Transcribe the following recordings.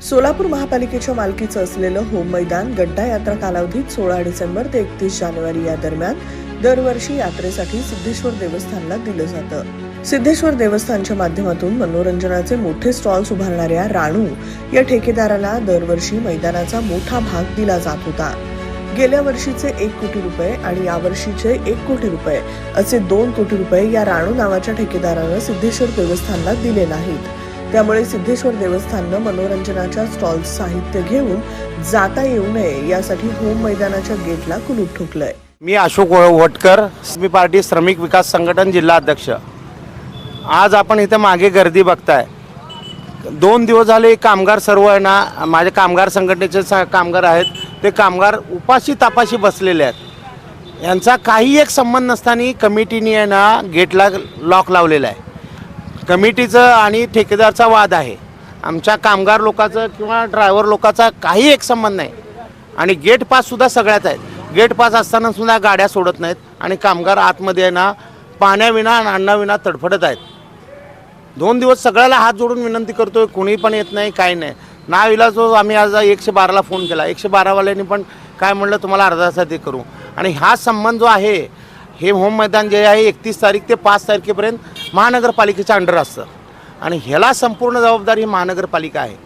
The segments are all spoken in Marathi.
सोलापूर महापालिकेच्या मालकीचं असलेलं होम मैदान गड्डा यात्रा कालावधीत 16 डिसेंबर ते 31 जानेवारी या दरम्यान दरवर्षी यात्रेसाठी सिद्धेश्वर देवस्थानला दिलं जातं। सिद्धेश्वर देवस्थानच्या माध्यमातून मनोरंजनाचे मोठे स्टॉल्स उभारणाऱ्या राणू या ठेकेदाराला दरवर्षी मैदानाचा मोठा भाग दिला जात होता। गेल्या वर्षीचे 1 कोटी रुपये आणि यावर्षीचे 1 कोटी रुपये असे 2 कोटी रुपये या राणू नावाच्या ठेकेदारानं सिद्धेश्वर देवस्थानला दिले नाहीत। त्यामुळे सिद्धेश्वर देवस्थाननं मनोरंजनाच्या स्टॉल्स साहित्य घेऊन जाता येऊ नये यासाठी होम मैदानाच्या गेटला कुलूप ठोकलंय। मी अशोक वटकर, मी पार्टी श्रमिक विकास संघटन जिल्हा अध्यक्ष। आज आपण इथे मागे गर्दी बघताय। 2 दिवस झाले कामगार सर्व आहे ना, माझे कामगार संघटनेचे कामगार आहेत, ते कामगार उपाशी तापाशी बसलेले आहेत। यांचा काही एक संबंध नसताना कमिटीने आहे ना गेटला लॉक लावलेला आहे। कमिटीचं आणि ठेकेदारचा वाद आहे। आमच्या कामगार लोकांचं किंवा ड्रायव्हर लोकांचा काही एक संबंध नाही आणि गेट पास सुद्धा सगळ्यात आहेत। गेट पास असताना सुद्धा गाड्या सोडत नाहीत आणि कामगार आतमध्ये आहे ना पाण्याविना आणि अन्नाविना तडफडत आहेत। 2 दिवस सगळ्याला हात जोडून विनंती करतोय, कोणी पण येत नाही, काही नाही। नाविलाज जो आम्ही आज 112ला फोन केला, 112वाल्यांनी पण काय म्हणलं, तुम्हाला अर्धा तासात हे करू। आणि हा संबंध जो आहे, हे होम मैदान जे आहे 31 तारीख ते 5 तारखेपर्यंत महानगरपालिकेच्या अंडर असतं आणि ह्याला संपूर्ण जबाबदारी महानगरपालिका आहे।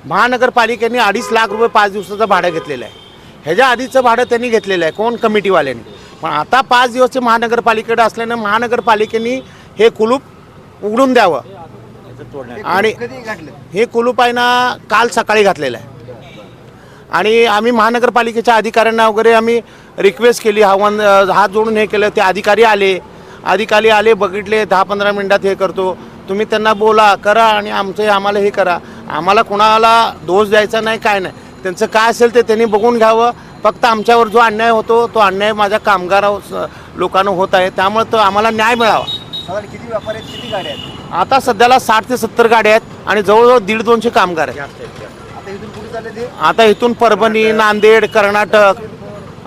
महानगरपालिकेने 2.5 लाख रुपये 5 दिवसाचं भाडं घेतलेलं आहे। ह्याच्या आधीचं भाडं त्यांनी घेतलेलं आहे, कोण, कमिटीवाल्यांनी। पण आता 5 दिवसचे महानगरपालिकेकडे असल्यानं महानगरपालिकेने हे कुलूप उघडून द्यावं आणि हे कुलूप आहे ना काल सकाळी घातलेलं आहे। आणि आम्ही महानगरपालिकेच्या अधिकाऱ्यांना वगैरे आम्ही रिक्वेस्ट केली, हात जोडून हे केलं। ते अधिकारी आले, बघितले, 10-15 मिनिटात हे करतो। तुम्ही त्यांना बोला, करा आणि आम्हाला हे करा। आम्हाला कोणाला दोष द्यायचा नाही, काय नाही। त्यांचं काय असेल ते त्यांनी बघून घ्यावं। फक्त आमच्यावर जो अन्याय होतो तो अन्याय माझ्या कामगार लोकांना होत आहे, त्यामुळे तो आम्हाला न्याय मिळावा। किती व्यापारी आहेत, किती गाड्या आहेत? आता सध्याला 60 ते 70 गाड्या आहेत आणि जवळजवळ 150-200 कामगार आहेत। आता इथून कुठे चालले ते? आता इथून परभणी, नांदेड, कर्नाटक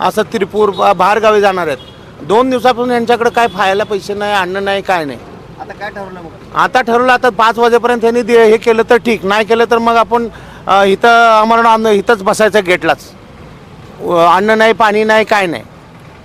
असं त्रिपूर बाहेरगावी जाणार आहेत। 2 दिवसापासून यांच्याकडे काय खायला पैसे नाही, अन्न नाही, काय नाही। आता काय ठरवलं मग? आता ठरवलं, आता 5 वाजेपर्यंत त्यांनी हे केलं तर ठीक, नाही केलं तर मग आपण इथं आम्हाला इथंच बसायचं गेटलाच। अन्न नाही, पाणी नाही, काय नाही।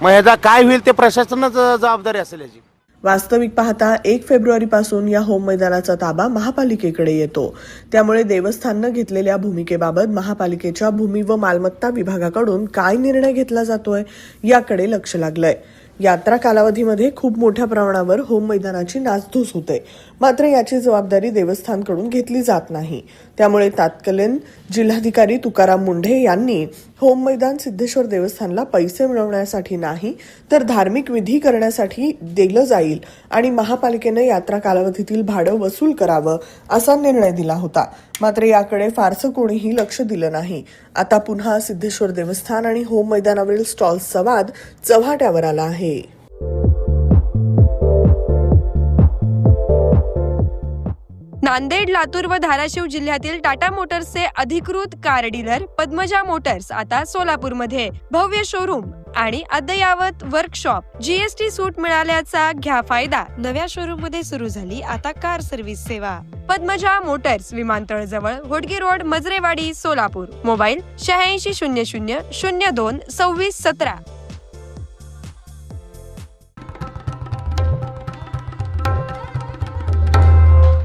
मग ह्याचा काय होईल ते प्रशासनाच जबाबदारी असेल याची। वास्तविक पाहता 1 फेब्रुवारीपासून या होम मैदानाचा ताबा महापालिकेकडे येतो। त्यामुळे देवस्थाननं घेतलेल्या भूमिकेबाबत महापालिकेच्या भूमी व मालमत्ता विभागाकडून काय निर्णय घेतला जातोय याकडे लक्ष लागलंय। यात्रा कालावधीमध्ये खूप मोठ्या प्रमाणावर होम मैदानाची नासधूस होते, मात्र याची जबाबदारी देवस्थानकडून घेतली जात नाही। त्यामुळे तत्कालीन जिल्हाधिकारी तुकाराम मुंढे यांनी होम मैदान सिद्धेश्वर देवस्थानला पैसे मिळवण्यासाठी नाही तर धार्मिक विधी करण्यासाठी दिलं जाईल आणि महापालिकेने यात्रा कालावधीतील भाडं वसूल करावं असा निर्णय दिला होता। मात्र याकडे फारसं कोणीही लक्ष दिलं नाही। आता पुन्हा सिद्धेश्वर देवस्थान आणि होम मैदानावरील स्टॉल्सचा वाद चव्हाट्यावर आला आहे। नांदेड, लातूर व धाराशिव जिल्ह्यातील टाटा मोटर्सचे अधिकृत कार डीलर पद्मजा मोटर्स आता सोलापूरमध्ये भव्य शोरूम आणि अद्ययावत वर्कशॉप, जीएसटी सूट मिळाल्याचा घ्या फायदा। नव्या शोरूम मध्ये सुरू झाली आता कार सर्व्हिस सेवा। पद्मजा मोटर्स, विमानतळ जवळ, होडगी रोड, मजरेवाडी, सोलापूर। मोबाईल 8600 02 26 17।